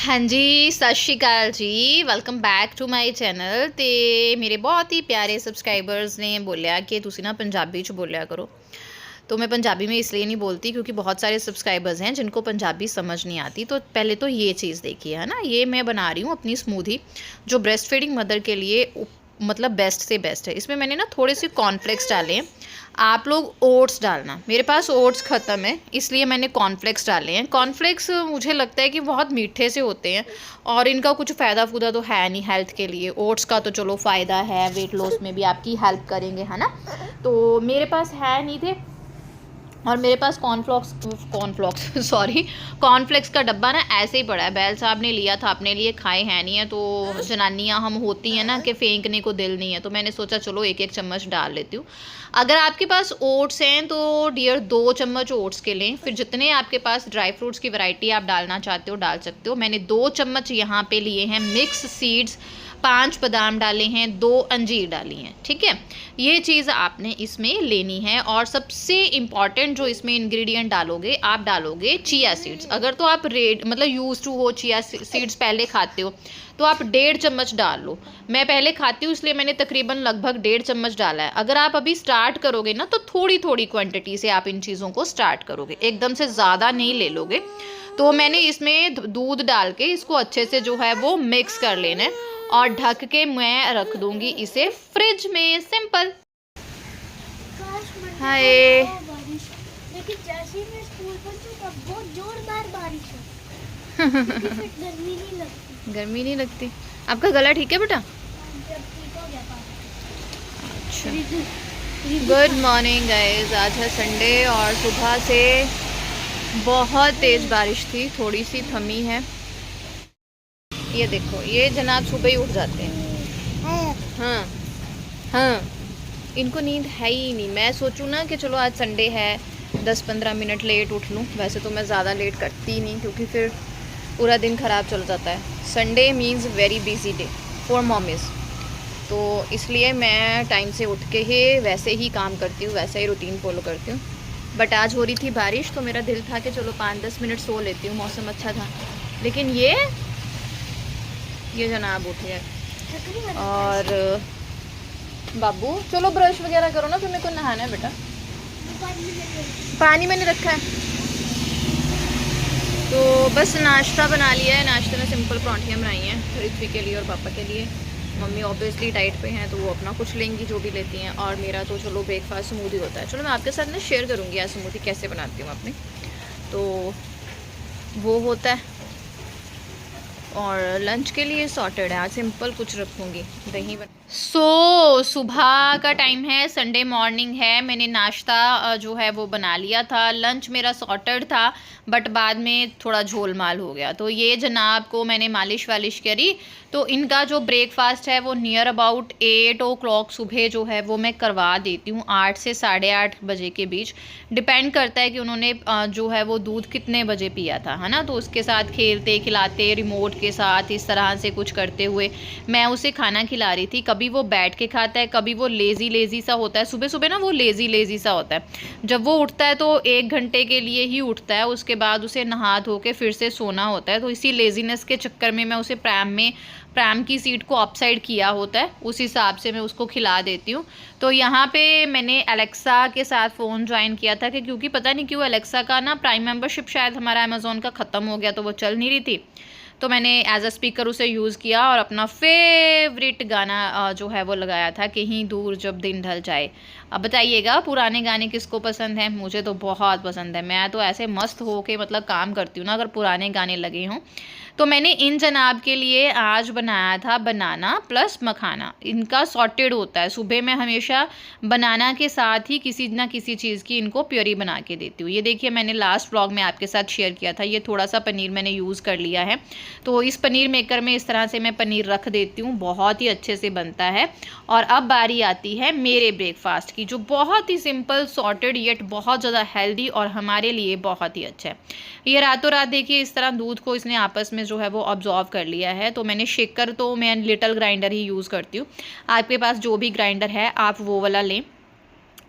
हाँ जी, Sat Sri Akal ji. Welcome back to my channel. तो मेरे बहुत ही प्यारे सबसक्राइबर्स ने बोलिया कि तुसी ना पंजाबी च बोलिया करो। तो मैं पंजाबी में इसलिए नहीं बोलती क्योंकि बहुत सारे सब्सक्राइबर्स हैं जिनको पंजाबी समझ नहीं आती। तो पहले तो ये चीज़ देखिए, है ना। ये मैं बना रही हूँ अपनी स्मूदी, जो ब्रेस्ट फीडिंग मदर के लिए मतलब बेस्ट से बेस्ट है। इसमें मैंने ना थोड़े से कॉर्नफ्लेक्स डाले हैं। आप लोग ओट्स डालना, मेरे पास ओट्स ख़त्म है इसलिए मैंने कॉर्नफ्लेक्स डाले हैं। कॉर्नफ्लेक्स मुझे लगता है कि बहुत मीठे से होते हैं और इनका कुछ फ़ायदा फूदा तो है नहीं हेल्थ के लिए। ओट्स का तो चलो फ़ायदा है, वेट लॉस में भी आपकी हेल्प करेंगे, है ना। तो मेरे पास है नहीं थे और मेरे पास कॉर्नफ्लॉक्स सॉरी कॉर्नफ्लेक्स का डब्बा ना ऐसे ही पड़ा है। बैल साहब ने लिया था, अपने लिए खाए हैं नहीं है। तो जनानियाँ हम होती हैं ना कि फेंकने को दिल नहीं है, तो मैंने सोचा चलो एक एक चम्मच डाल लेती हूँ। अगर आपके पास ओट्स हैं तो डियर 2 चम्मच ओट्स के लें। फिर जितने आपके पास ड्राई फ्रूट्स की वैरायटी आप डालना चाहते हो डाल सकते हो। मैंने 2 चम्मच यहाँ पे लिए हैं मिक्स सीड्स, 5 बादाम डाले हैं, 2 अंजीर डाली हैं, ठीक है। ये चीज़ आपने इसमें लेनी है। और सबसे इम्पॉर्टेंट जो इसमें इंग्रेडिएंट डालोगे, आप डालोगे चिया सीड्स। अगर तो आप रेड मतलब यूज टू हो चिया सीड्स पहले खाते हो तो आप 1.5 चम्मच डाल लो। मैं पहले खाती हूँ इसलिए मैंने तकरीबन लगभग 1.5 चम्मच डाला है। अगर आप अभी स्टार्ट करोगे ना तो थोड़ी थोड़ी क्वांटिटी से आप इन चीज़ों को स्टार्ट करोगे, एकदम से ज़्यादा नहीं ले लोगे। तो मैंने इसमें दूध डाल के इसको अच्छे से जो है वो मिक्स कर लेना है और ढक के मैं रख दूंगी इसे फ्रिज में। सिंपल। हाय। लेकिन जैसे ही मैं स्कूल पहुंची तब बहुत जोरदार बारिश है। गर्मी नहीं लगती। गर्मी नहीं लगती। आपका गला ठीक है बेटा? जब ठीक हो गया अच्छा। Good morning guys. आज है संडे और सुबह से बहुत तेज़ बारिश थी, थोड़ी सी थमी है। ये देखो, ये जनाब सुबह ही उठ जाते हैं। हाँ हाँ, इनको नींद है ही नहीं। मैं सोचूं ना कि चलो आज संडे है, 10-15 मिनट लेट उठ लूँ। वैसे तो मैं ज़्यादा लेट करती नहीं क्योंकि फिर पूरा दिन ख़राब चल जाता है। Sunday means very busy day for mommies, तो इसलिए मैं टाइम से उठ के ही वैसे ही काम करती हूँ, वैसे ही रूटीन फॉलो करती हूँ। बट आज हो रही थी बारिश तो मेरा दिल था कि चलो 5-10 मिनट सो लेती हूँ, मौसम अच्छा था। लेकिन ये जनाब उठ गया। और बाबू चलो ब्रश वगैरह करो ना, फिर मेरे को नहाना है बेटा। पानी मैंने रखा है। तो बस नाश्ता बना लिया है। नाश्ते में सिंपल पराठियाँ बनाई हैं ऋत्विक के लिए और पापा के लिए। मम्मी ऑब्वियसली डाइट पे हैं तो वो अपना कुछ लेंगी जो भी लेती हैं। और मेरा तो चलो ब्रेकफास्ट स्मूदी होता है। चलो मैं आपके साथ ना शेयर करूँगी आज स्मूदी कैसे बनाती हूँ अपनी, तो वो होता है। और लंच के लिए सॉर्टेड है, आज सिंपल कुछ रखूँगी, दही सुबह का टाइम है, संडे मॉर्निंग है। मैंने नाश्ता जो है वो बना लिया था। लंच मेरा सॉर्टेड था बट बाद में थोड़ा झोल माल हो गया। तो ये जनाब को मैंने मालिश वालिश करी। तो इनका जो ब्रेकफास्ट है वो नियर अबाउट 8 o'clock सुबह जो है वो मैं करवा देती हूँ, 8 से 8:30 बजे के बीच। डिपेंड करता है कि उन्होंने जो है वो दूध कितने बजे पिया था, है ना। तो उसके साथ खेलते खिलाते रिमोट के साथ इस तरह से कुछ करते हुए मैं उसे खाना खिला रही थी। कभी वो बैठ के खाता है, कभी वो लेज़ी सा होता है। सुबह सुबह ना वो लेज़ी सा होता है। जब वो उठता है तो 1 घंटे के लिए ही उठता है, उसके बाद उसे नहा धो के फिर से सोना होता है। तो इसी लेज़ीनेस के चक्कर में मैं उसे प्रैम की सीट को अपसाइड किया होता है, उस हिसाब से मैं उसको खिला देती हूँ। तो यहाँ पे मैंने एलेक्सा के साथ फ़ोन ज्वाइन किया था कि क्योंकि पता नहीं क्यों एलेक्सा का ना प्राइम मेंबरशिप शायद हमारा अमेज़ोन का ख़त्म हो गया, तो वो चल नहीं रही थी। तो मैंने एज अ स्पीकर उसे यूज़ किया और अपना फेवरेट गाना जो है वो लगाया था, कहीं दूर जब दिन ढल जाए। अब बताइएगा पुराने गाने किसको पसंद हैं? मुझे तो बहुत पसंद है। मैं तो ऐसे मस्त हो के मतलब काम करती हूँ ना अगर पुराने गाने लगे हों। तो मैंने इन जनाब के लिए आज बनाया था बनाना प्लस मखाना। इनका सॉर्टेड होता है। सुबह मैं हमेशा बनाना के साथ ही किसी ना किसी चीज़ की इनको प्योरी बना के देती हूँ। ये देखिए मैंने लास्ट व्लॉग में आपके साथ शेयर किया था, ये थोड़ा सा पनीर मैंने यूज़ कर लिया है। तो इस पनीर मेकर में इस तरह से मैं पनीर रख देती हूँ, बहुत ही अच्छे से बनता है। और अब बारी आती है मेरे ब्रेकफास्ट की, जो बहुत ही सिंपल सॉर्टेड येट बहुत ज़्यादा हेल्दी और हमारे लिए बहुत ही अच्छा है। ये रातों रात देखिए इस तरह दूध को इसने आपस में जो है वो ऑब्जॉर्व कर लिया है। तो मैंने शेकर तो मैं लिटिल ग्राइंडर ही यूज़ करती हूँ। आपके पास जो भी ग्राइंडर है आप वो वाला लें।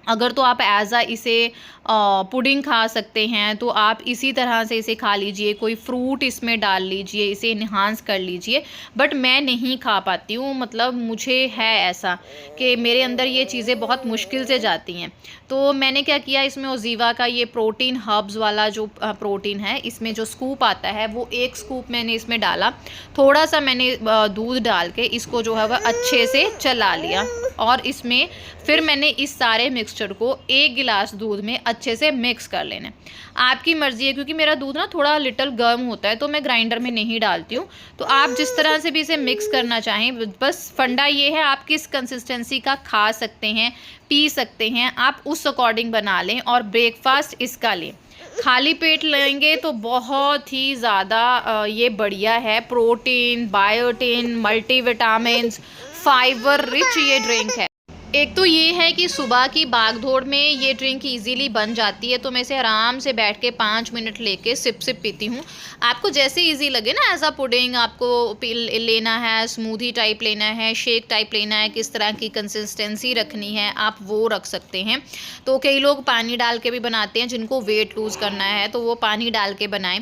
अगर तो आप एज इसे पुडिंग खा सकते हैं तो आप इसी तरह से इसे खा लीजिए, कोई फ्रूट इसमें डाल लीजिए, इसे इन्हांस कर लीजिए। बट मैं नहीं खा पाती हूँ, मतलब मुझे है ऐसा कि मेरे अंदर ये चीज़ें बहुत मुश्किल से जाती हैं। तो मैंने क्या किया, इसमें ओजीवा का ये प्रोटीन हर्ब्स वाला जो प्रोटीन है, इसमें जो स्कूप आता है वो 1 स्कूप मैंने इसमें डाला। थोड़ा सा मैंने दूध डाल के इसको जो है वह अच्छे से चला लिया, और इसमें फिर मैंने इस सारे मिक्सचर को 1 गिलास दूध में अच्छे से मिक्स कर लेना है। आपकी मर्ज़ी है, क्योंकि मेरा दूध ना थोड़ा लिटल गर्म होता है तो मैं ग्राइंडर में नहीं डालती हूँ। तो आप जिस तरह से भी इसे मिक्स करना चाहें, बस फंडा ये है आप किस कंसिस्टेंसी का खा सकते हैं, पी सकते हैं, आप उस अकॉर्डिंग बना लें और ब्रेकफास्ट इसका लें। खाली पेट लेंगे तो बहुत ही ज़्यादा ये बढ़िया है, protein, biotin, multivitamins, fibre rich ये ड्रिंक है। एक तो ये है कि सुबह की भागदौड़ में ये ड्रिंक इजीली बन जाती है, तो मैं इसे आराम से बैठ के 5 मिनट लेके सिप पीती हूँ। आपको जैसे इजी लगे ना, एज अ पुडिंग आपको लेना है, स्मूदी टाइप लेना है, शेक टाइप लेना है, किस तरह की कंसिस्टेंसी रखनी है आप वो रख सकते हैं। तो कई लोग पानी डाल के भी बनाते हैं, जिनको वेट लूज़ करना है तो वो पानी डाल के बनाएं।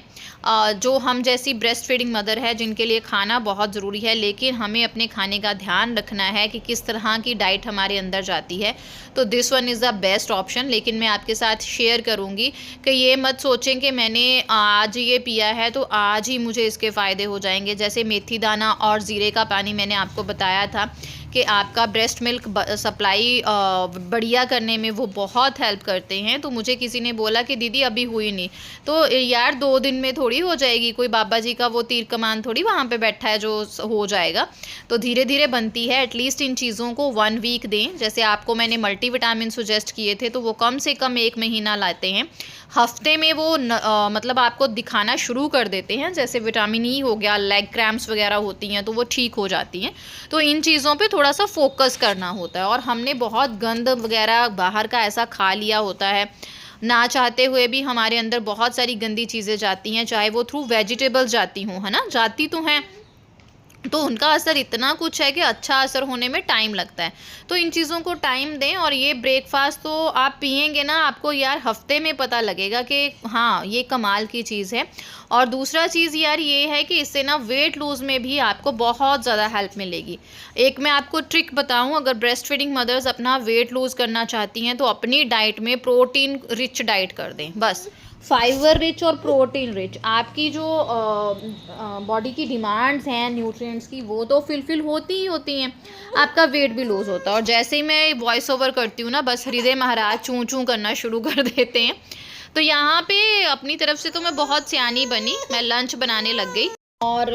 जो हम जैसी ब्रेस्ट फीडिंग मदर है जिनके लिए खाना बहुत ज़रूरी है, लेकिन हमें अपने खाने का ध्यान रखना है कि किस तरह की डाइट हमारे अंदर जाती है, तो this one is the best option. लेकिन मैं आपके साथ शेयर करूंगी कि ये मत सोचें कि मैंने आज ये पिया है तो आज ही मुझे इसके फ़ायदे हो जाएंगे। जैसे मेथी दाना और ज़ीरे का पानी मैंने आपको बताया था कि आपका ब्रेस्ट मिल्क सप्लाई बढ़िया करने में वो बहुत हेल्प करते हैं। तो मुझे किसी ने बोला कि दीदी अभी हुई नहीं, तो यार 2 दिन में थोड़ी हो जाएगी, कोई बाबा जी का वो तीर कमान थोड़ी वहाँ पे बैठा है जो हो जाएगा। तो धीरे धीरे बनती है। एटलीस्ट इन चीज़ों को 1 वीक दें। जैसे आपको मैंने मल्टीविटामिन सुजेस्ट किए थे तो वो कम से कम 1 महीना लाते हैं। हफ्ते में वो मतलब आपको दिखाना शुरू कर देते हैं। जैसे विटामिन ई हो गया, लेग क्रैम्प्स वगैरह होती हैं तो वो ठीक हो जाती हैं। तो इन चीज़ों पे थोड़ा सा फोकस करना होता है। और हमने बहुत गंद वगैरह बाहर का ऐसा खा लिया होता है, ना चाहते हुए भी हमारे अंदर बहुत सारी गंदी चीज़ें जाती हैं, चाहे वो थ्रू वेजिटेबल्स जाती हों, है ना, जाती तो हैं, तो उनका असर इतना कुछ है कि अच्छा असर होने में टाइम लगता है। तो इन चीज़ों को टाइम दें। और ये ब्रेकफास्ट तो आप पिएंगे ना, आपको यार हफ्ते में पता लगेगा कि हाँ ये कमाल की चीज़ है। और दूसरा चीज़ यार ये है कि इससे ना वेट लूज़ में भी आपको बहुत ज़्यादा हेल्प मिलेगी। एक मैं आपको ट्रिक बताऊं, अगर ब्रेस्ट फीडिंग मदर्स अपना वेट लूज़ करना चाहती हैं तो अपनी डाइट में प्रोटीन रिच डाइट कर दें। बस फाइबर रिच और प्रोटीन रिच, आपकी जो बॉडी की डिमांड्स हैं न्यूट्रिएंट्स की वो तो फिलफिल होती ही होती हैं, आपका वेट भी लूज़ होता है। और जैसे ही मैं वॉइस ओवर करती हूँ ना, बस हृदय महाराज चूँ चूँ करना शुरू कर देते हैं। तो यहाँ पे अपनी तरफ से तो मैं बहुत सियानी बनी, मैं लंच बनाने लग गई। और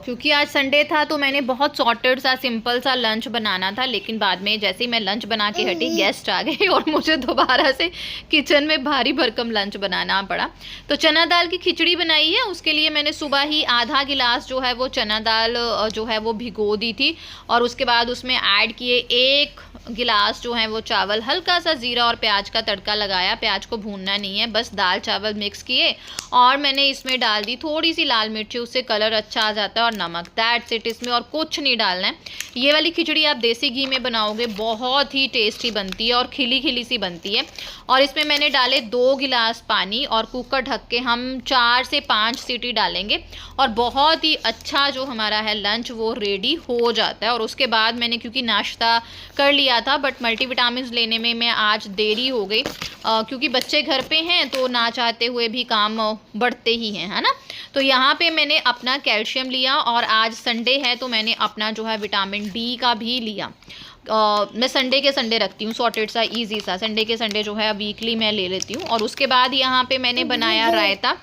क्योंकि आज संडे था तो मैंने बहुत सॉर्टेड सा सिंपल सा लंच बनाना था, लेकिन बाद में जैसे ही मैं लंच बना के हटी गेस्ट आ गए और मुझे दोबारा से किचन में भारी भरकम लंच बनाना पड़ा। तो चना दाल की खिचड़ी बनाई है, उसके लिए मैंने सुबह ही आधा गिलास जो है वो चना दाल जो है वो भिगो दी थी, और उसके बाद उसमें ऐड किए 1 गिलास जो है वो चावल, हल्का सा ज़ीरा और प्याज का तड़का लगाया। प्याज को भूनना नहीं है, बस दाल चावल मिक्स किए और मैंने इसमें डाल दी थोड़ी सी लाल मिर्ची, उससे कलर अच्छा आ जाता है, और नमक, दैट्स इट। इसमें और कुछ नहीं डालना है। ये वाली खिचड़ी आप देसी घी में बनाओगे बहुत ही टेस्टी बनती है और खिली खिली सी बनती है। और इसमें मैंने डाले 2 गिलास पानी, और कुकर ढक के हम 4 से 5 सीटी डालेंगे और बहुत ही अच्छा जो हमारा है लंच वो रेडी हो जाता है। और उसके बाद मैंने क्योंकि नाश्ता कर लिया था, बट मल्टीविटामिन्स लेने में मैं आज देरी हो गई क्योंकि बच्चे घर पे हैं तो ना चाहते हुए भी काम बढ़ते ही हैं, है ना। तो यहाँ पे मैंने अपना कैल्शियम लिया, और आज संडे है तो मैंने अपना जो है विटामिन डी का भी लिया। मैं संडे के संडे रखती हूँ, सॉर्टेड सा इजी सा, संडे के संडे जो है वीकली मैं ले लेती हूँ। और उसके बाद यहाँ पे मैंने बनाया रायता,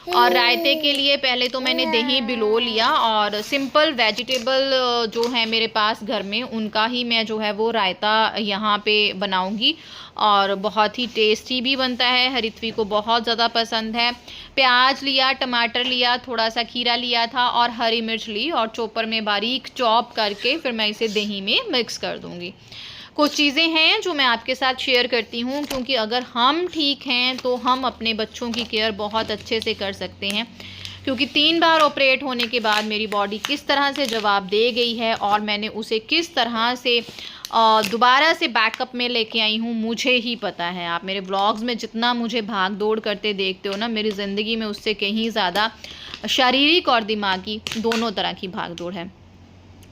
और रायते के लिए पहले तो मैंने दही भिगो लिया, और सिंपल वेजिटेबल जो है मेरे पास घर में उनका ही मैं जो है वो रायता यहाँ पे बनाऊँगी, और बहुत ही टेस्टी भी बनता है। हरित्वी को बहुत ज़्यादा पसंद है। प्याज लिया, टमाटर लिया, थोड़ा सा खीरा लिया था और हरी मिर्च ली, और चॉपर में बारीक चॉप करके फिर मैं इसे दही में मिक्स कर दूँगी। कुछ चीज़ें हैं जो मैं आपके साथ शेयर करती हूँ, क्योंकि अगर हम ठीक हैं तो हम अपने बच्चों की केयर बहुत अच्छे से कर सकते हैं। क्योंकि 3 बार ऑपरेट होने के बाद मेरी बॉडी किस तरह से जवाब दे गई है और मैंने उसे किस तरह से दोबारा से बैकअप में लेके आई हूँ, मुझे ही पता है। आप मेरे व्लॉग्स में जितना मुझे भाग दौड़ करते देखते हो ना, मेरी ज़िंदगी में उससे कहीं ज़्यादा शारीरिक और दिमागी दोनों तरह की भाग दौड़ है।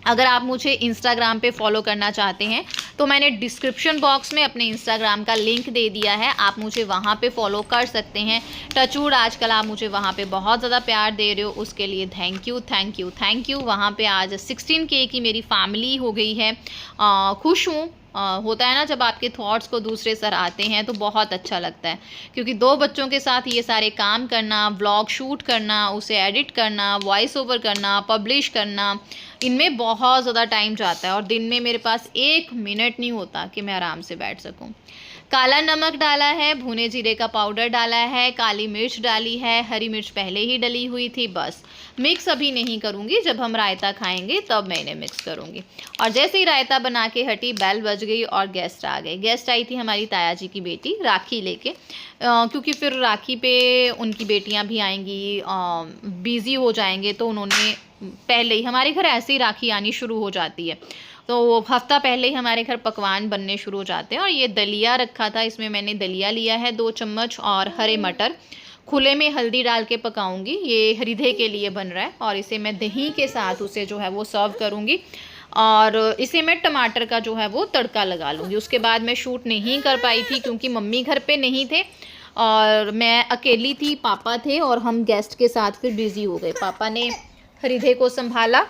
अगर आप मुझे इंस्टाग्राम पे फॉलो करना चाहते हैं तो मैंने डिस्क्रिप्शन बॉक्स में अपने इंस्टाग्राम का लिंक दे दिया है, आप मुझे वहाँ पे फॉलो कर सकते हैं। टचवुड आजकल आप मुझे वहाँ पे बहुत ज़्यादा प्यार दे रहे हो, उसके लिए thank you thank you thank you. वहाँ पे आज 16K की मेरी फैमिली हो गई है। खुश हूँ। होता है ना जब आपके थॉट्स को दूसरे सराहते हैं तो बहुत अच्छा लगता है, क्योंकि 2 बच्चों के साथ ये सारे काम करना, व्लॉग शूट करना, उसे एडिट करना, वॉइस ओवर करना, पब्लिश करना, इनमें बहुत ज़्यादा टाइम जाता है और दिन में मेरे पास 1 मिनट नहीं होता कि मैं आराम से बैठ सकूं। काला नमक डाला है, भुने जीरे का पाउडर डाला है, काली मिर्च डाली है, हरी मिर्च पहले ही डली हुई थी। बस मिक्स अभी नहीं करूँगी, जब हम रायता खाएंगे तब मैंने मिक्स करूँगी। और जैसे ही रायता बना के हटी, बेल बज गई और गेस्ट आ गए। गेस्ट आई थी हमारी ताया जी की बेटी राखी लेके, क्योंकि फिर राखी पे उनकी बेटियां भी आएंगी, बिज़ी हो जाएंगे, तो उन्होंने पहले ही, हमारे घर ऐसे ही राखी आनी शुरू हो जाती है तो हफ्ता पहले ही हमारे घर पकवान बनने शुरू हो जाते हैं। और ये दलिया रखा था, इसमें मैंने दलिया लिया है 2 चम्मच, और हरे मटर खुले में हल्दी डाल के पकाऊंगी। ये हृदय के लिए बन रहा है और इसे मैं दही के साथ उसे जो है वो सर्व करूंगी, और इसे मैं टमाटर का जो है वो तड़का लगा लूँगी। उसके बाद मैं शूट नहीं कर पाई थी क्योंकि मम्मी घर पे नहीं थे और मैं अकेली थी, पापा थे और हम गेस्ट के साथ फिर बिज़ी हो गए। पापा ने हृदय को संभाला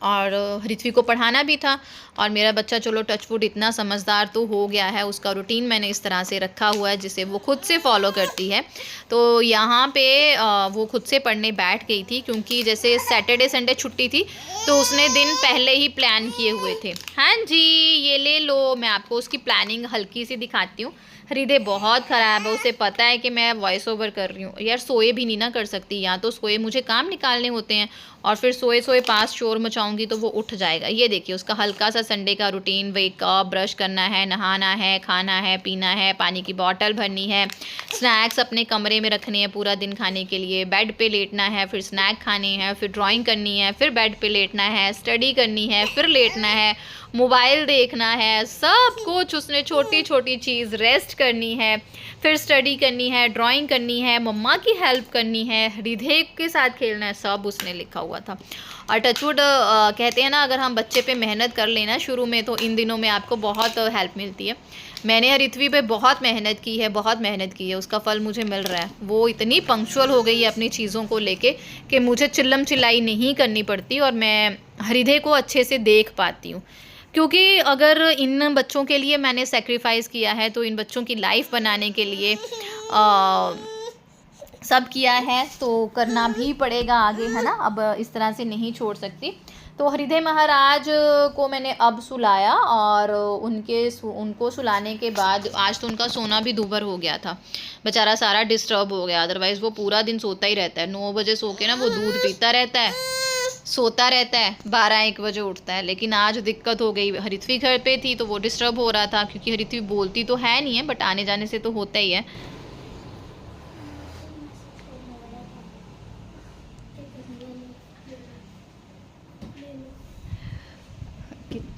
और ऋत्वी को पढ़ाना भी था, और मेरा बच्चा चलो टचवुड इतना समझदार तो हो गया है, उसका रूटीन मैंने इस तरह से रखा हुआ है जिसे वो खुद से फॉलो करती है। तो यहाँ पे वो खुद से पढ़ने बैठ गई थी, क्योंकि जैसे सैटरडे संडे छुट्टी थी तो उसने दिन पहले ही प्लान किए हुए थे। हाँ जी, ये ले लो, मैं आपको उसकी प्लानिंग हल्की सी दिखाती हूँ। हृदय बहुत ख़राब है, उसे पता है कि मैं वॉइस ओवर कर रही हूँ। यार सोए भी नहीं ना कर सकती, या तो सोए मुझे काम निकालने होते हैं और फिर सोए सोए पास शोर मचाऊंगी तो वो उठ जाएगा। ये देखिए उसका हल्का सा संडे का रूटीन, वेकअप, ब्रश करना है, नहाना है, खाना है, पीना है, पानी की बॉटल भरनी है, स्नैक्स अपने कमरे में रखने हैं पूरा दिन खाने के लिए, बेड पे लेटना है, फिर स्नैक खाने हैं, फिर ड्राइंग करनी है, फिर बेड पे लेटना है, स्टडी करनी है, फिर लेटना है, मोबाइल देखना है, सब कुछ उसने छोटी छोटी चीज़, रेस्ट करनी है, फिर स्टडी करनी है, ड्राइंग करनी है, मम्मा की हेल्प करनी है, हृदय के साथ खेलना है, सब उसने लिखा हुआ था। और टचवुड कहते हैं ना, अगर हम बच्चे पे मेहनत कर लेना शुरू में तो इन दिनों में आपको बहुत हेल्प मिलती है। मैंने ऋत्वी पे बहुत मेहनत की है, बहुत मेहनत की है, उसका फल मुझे मिल रहा है। वो इतनी पंक्चुअल हो गई है अपनी चीज़ों को लेके कि मुझे चिल्लम चिल्लाई नहीं करनी पड़ती और मैं हृदय को अच्छे से देख पाती हूँ। क्योंकि अगर इन बच्चों के लिए मैंने सेक्रीफाइस किया है तो इन बच्चों की लाइफ बनाने के लिए सब किया है तो करना भी पड़ेगा आगे, है ना। अब इस तरह से नहीं छोड़ सकती। तो हृदय महाराज को मैंने अब सुलाया और उनको सुलाने के बाद आज तो उनका सोना भी दूभर हो गया था, बेचारा सारा डिस्टर्ब हो गया। अदरवाइज़ वो पूरा दिन सोता ही रहता है, 9 बजे सो के ना वो दूध पीता रहता है, सोता रहता है, 12-1 बजे उठता है। लेकिन आज दिक्कत हो गई, हरित्वी घर पे थी तो वो डिस्टर्ब हो रहा था, क्योंकि हरित्वी बोलती तो है नहीं है बट आने जाने से तो होता ही है।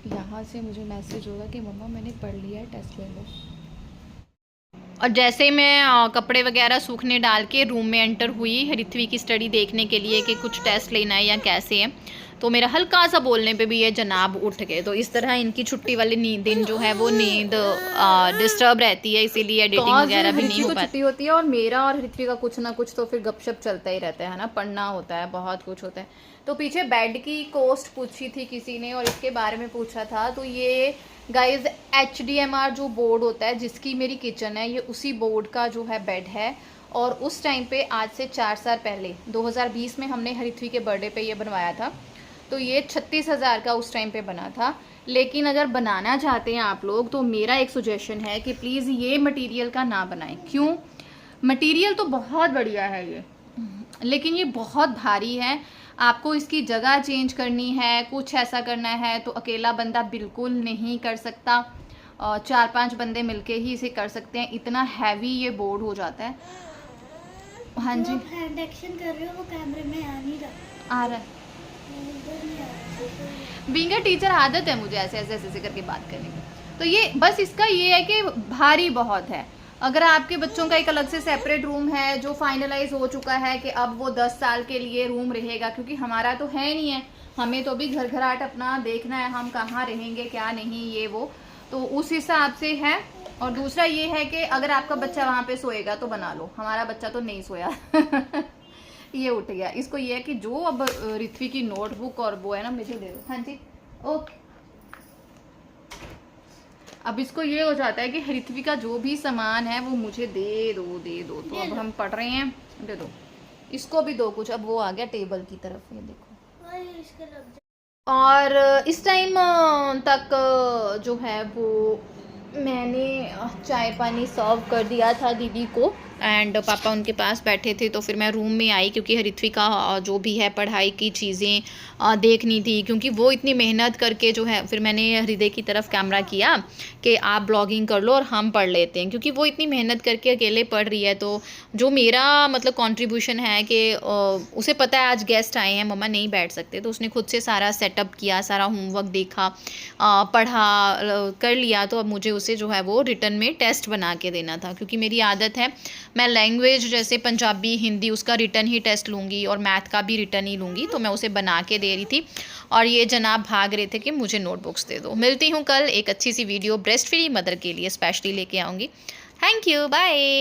यहाँ से मुझे मैसेज होगा कि मम्मा मैंने पढ़ लिया है, टेस्ट ले लो। और जैसे ही मैं कपड़े वगैरह सूखने डाल के रूम में एंटर हुई ऋत्वी की स्टडी देखने के लिए कि कुछ टेस्ट लेना है या कैसे है, तो मेरा हल्का सा बोलने पे भी ये जनाब उठ गए। तो इस तरह इनकी छुट्टी वाले दिन जो है वो नींद डिस्टर्ब रहती है, इसीलिए एडिटिंग वगैरह भी नहीं हो पाती। छुट्टी होती है और मेरा और ऋत्वी का कुछ ना कुछ तो फिर गपशप चलता ही रहता है ना, पढ़ना होता है, बहुत कुछ होता है। तो पीछे बेड की कॉस्ट पूछी थी किसी ने और इसके बारे में पूछा था, तो ये गाइज HDMR जो बोर्ड होता है जिसकी मेरी किचन है, ये उसी बोर्ड का जो है बेड है। और उस टाइम पे आज से 4 साल पहले 2020 में हमने हरित्वी के बर्थडे पे ये बनवाया था, तो ये 36,000 का उस टाइम पे बना था। लेकिन अगर बनाना चाहते हैं आप लोग तो मेरा एक सुजेशन है कि प्लीज़ ये मटेरियल का ना बनाएं। क्यों? मटेरियल तो बहुत बढ़िया है ये, लेकिन ये बहुत भारी है, आपको इसकी जगह चेंज करनी है, कुछ ऐसा करना है तो अकेला बंदा बिल्कुल नहीं कर सकता, 4-5 बंदे मिलके ही इसे कर सकते हैं, इतना हैवी ये बोर्ड हो जाता है। हाँ जी, हैंड एक्शन कर रहे हो वो कैमरे में आ नहीं रहा। आ रहा है। बीइंग अ टीचर आदत है मुझे ऐसे ऐसे ऐसे करके बात करने की। तो ये बस इसका ये है कि भारी बहुत है। अगर आपके बच्चों का एक अलग से सेपरेट रूम है जो फाइनलाइज हो चुका है कि अब वो 10 साल के लिए रूम रहेगा, क्योंकि हमारा तो है नहीं है, हमें तो भी घर घराट अपना देखना है, हम कहाँ रहेंगे क्या नहीं ये वो, तो उस हिसाब से है। और दूसरा ये है कि अगर आपका बच्चा वहाँ पे सोएगा तो बना लो, हमारा बच्चा तो नहीं सोया ये उठ गया। इसको ये है कि जो अब ऋत्वी की नोटबुक और वो है ना मुझे दे दो। हाँ जी ओके। अब इसको ये हो जाता है कि ऋत्वी का जो भी सामान है वो मुझे दे दो दे दो। तो अब हम पढ़ रहे हैं, दे दो इसको भी दो कुछ। अब वो आ गया टेबल की तरफ, ये देखो। और इस टाइम तक जो है वो मैंने चाय पानी सर्व कर दिया था दीदी को, एंड पापा उनके पास बैठे थे। तो फिर मैं रूम में आई क्योंकि ऋत्वी का जो भी है पढ़ाई की चीज़ें देखनी थी, क्योंकि वो इतनी मेहनत करके जो है, फिर मैंने हृदय की तरफ कैमरा किया कि आप ब्लॉगिंग कर लो और हम पढ़ लेते हैं, क्योंकि वो इतनी मेहनत करके अकेले पढ़ रही है। तो जो मेरा मतलब कंट्रीब्यूशन है कि उसे पता है आज गेस्ट आए हैं, मम्मा नहीं बैठ सकते, तो उसने खुद से सारा सेटअप किया, सारा होमवर्क देखा, पढ़ा, कर लिया। तो अब मुझे उसे जो है वो रिटर्न में टेस्ट बना के देना था, क्योंकि मेरी आदत है मैं लैंग्वेज जैसे पंजाबी हिंदी उसका रिटर्न ही टेस्ट लूँगी और मैथ का भी रिटर्न ही लूँगी। तो मैं उसे बना के दे रही थी और ये जनाब भाग रहे थे कि मुझे नोटबुक्स दे दो। मिलती हूँ कल एक अच्छी सी वीडियो ब्रेस्ट फ्री मदर के लिए स्पेशली लेके आऊँगी। Thank you, bye.